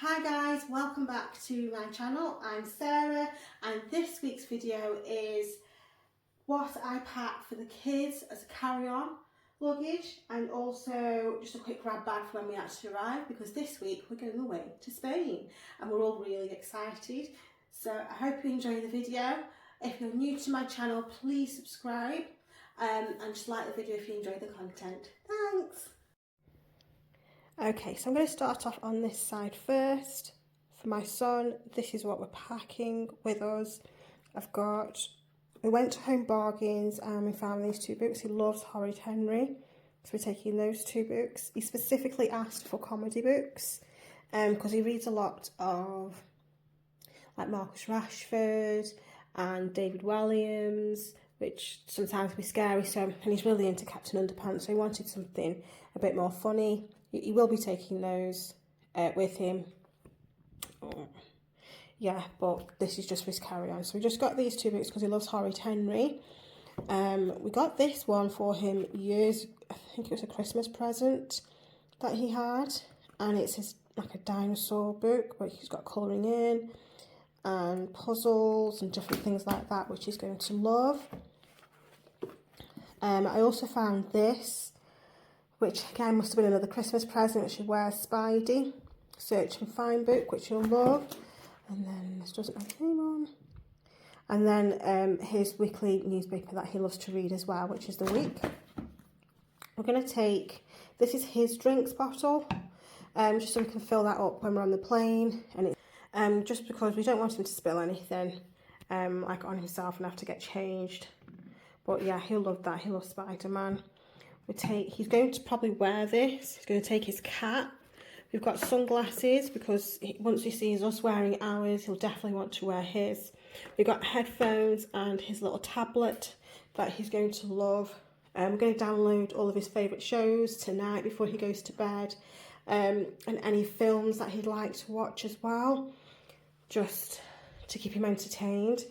Hi guys, welcome back to my channel. I'm Sarah and this week's video is what I packed for the kids as a carry-on luggage and also just a quick grab bag for when we actually arrive, because this week we're going away to Spain and we're all really excited. So I hope you enjoy the video. If you're new to my channel, please subscribe and just like the video if you enjoy the content. Thanks! Okay, so I'm going to start off on this side first. For my son, this is what we're packing with us. We went to Home Bargains and we found these two books. He loves Horrid Henry, so we're taking those two books. He specifically asked for comedy books because he reads a lot of like Marcus Rashford and David Walliams, which sometimes be scary. And he's really into Captain Underpants, so he wanted something a bit more funny. He will be taking those with him. Yeah, but this is just for his carry-on. So we just got these two books because he loves Horrid Henry. We got this one for him I think it was a Christmas present that he had. And it's like a dinosaur book, but he's got colouring in and puzzles and different things like that, which he's going to love. I also found this, which again must have been another Christmas present, which is Where's Spidey? Search and Find book, which you'll love. And then this doesn't have a name on. And then his weekly newspaper that he loves to read as well, which is The Week. We're going to take, this is his drinks bottle, just so we can fill that up when we're on the plane. And just because we don't want him to spill anything like on himself and have to get changed. But yeah, he'll love that. He loves Spider-Man. He's going to probably wear this. He's going to take his cat. We've got sunglasses because once he sees us wearing ours, he'll definitely want to wear his. We've got headphones and his little tablet that he's going to love. We're going to download all of his favourite shows tonight before he goes to bed, and any films that he'd like to watch as well, just to keep him entertained.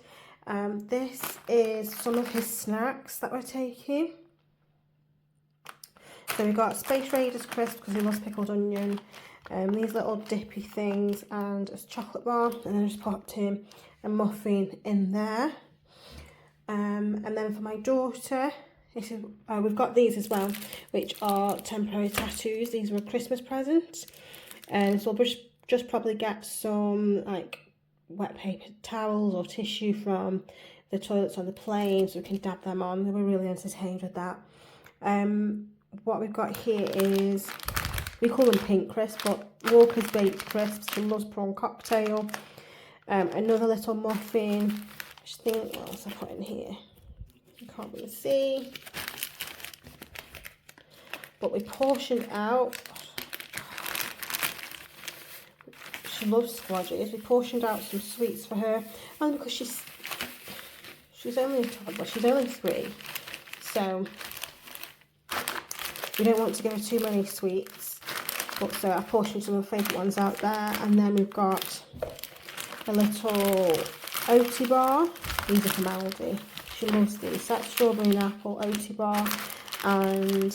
This is some of his snacks that we're taking. So we've got Space Raiders crisp because he loves pickled onion, these little dippy things and a chocolate bar, and then I just popped him a muffin in there. And then for my daughter, we've got these as well, which are temporary tattoos. These were a Christmas present, and so we'll just probably get some like wet paper towels or tissue from the toilets on the plane so we can dab them on. They were really entertained with that. What we've got here is, we call them pink crisps, but Walker's baked crisps. He loves prawn cocktail. Another little muffin. I just think, what else I put in here? You can't really see. But we portioned out. She loves squadges. We portioned out some sweets for her, and because she's only a toddler, she's only 3, so we don't want to give her too many sweets. But so I portioned some of her favourite ones out there, and then we've got a little Oaty bar. These are from Aldi. She loves these. That's strawberry and apple Oaty bar, and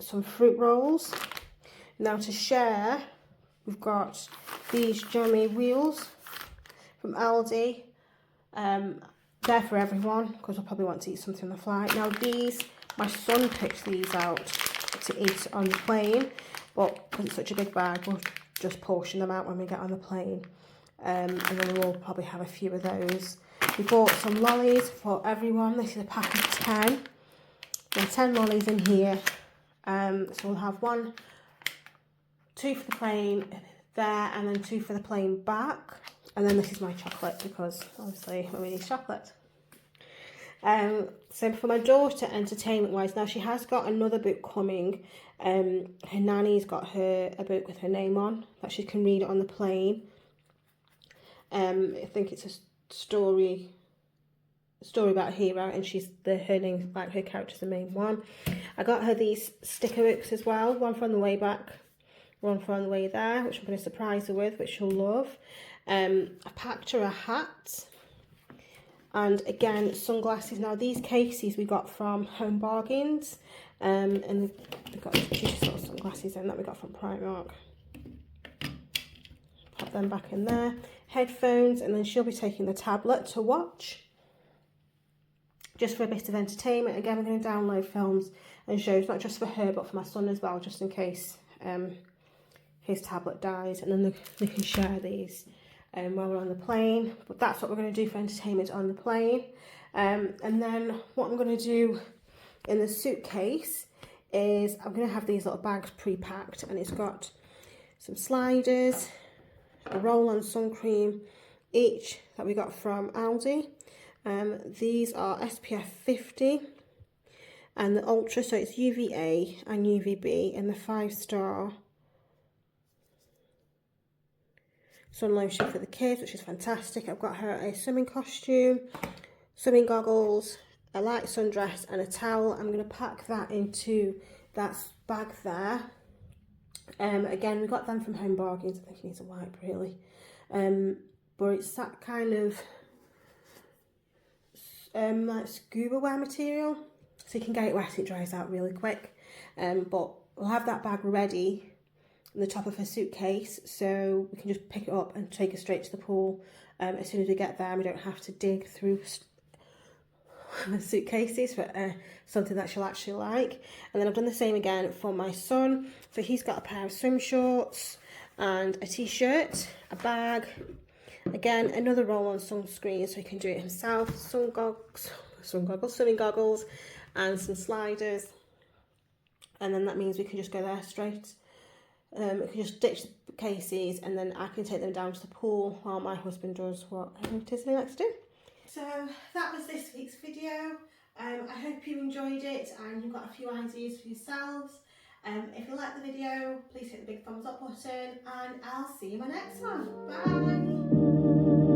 some fruit rolls. Now to share, we've got these jammy wheels from Aldi. They're for everyone because I'll probably want to eat something on the flight. Now these, my son picked these out to eat on the plane, but because it's such a big bag, we'll just portion them out when we get on the plane. And then we'll probably have a few of those. We bought some lollies for everyone. This is a pack of 10. There are 10 lollies in here. So we'll have 2 for the plane there, and then 2 for the plane back. And then this is my chocolate because obviously we need chocolate. So for my daughter, entertainment wise, now she has got another book coming. Her nanny's got her a book with her name on that she can read on the plane. I think it's a story about a hero, and her name, like her character's the main one. I got her these sticker books as well, one from the way back, one from the way there, which I'm going to surprise her with, which she'll love. I packed her a hat, and again sunglasses. Now these cases we got from Home Bargains, and we've got these cutest little sunglasses in that we got from Primark. pop them back in there. Headphones, and then she'll be taking the tablet to watch, just for a bit of entertainment. Again, we're going to download films and shows, not just for her, but for my son as well, just in case his tablet dies, and then they can share these while we're on the plane. But that's what we're going to do for entertainment on the plane. And then what I'm going to do in the suitcase is I'm going to have these little bags pre-packed, and it's got some sliders, a roll-on sun cream each that we got from Aldi. These are SPF 50 and the Ultra, so it's UVA and UVB, and the 5-star sun lotion for the kids, which is fantastic. I've got her a swimming costume, swimming goggles, a light sundress and a towel. I'm going to pack that into that bag there. Again, we got them from Home Bargains. I think he needs a wipe really, but it's that kind of like scuba wear material, so you can get it wet, it dries out really quick. But we'll have that bag ready in the top of her suitcase, so we can just pick it up and take it straight to the pool as soon as we get there. We don't have to dig through the suitcases for something that she'll actually like. And then I've done the same again for my son. So he's got a pair of swim shorts and a t-shirt, a bag, again another roll-on sunscreen so he can do it himself, swimming goggles and some sliders. And then that means we can just go there straight. We can just ditch the cases, and then I can take them down to the pool while my husband does what it is he likes to do. So that was this week's video. I hope you enjoyed it and you've got a few ideas for yourselves. If you like the video, please hit the big thumbs up button, and I'll see you in my next one. Bye!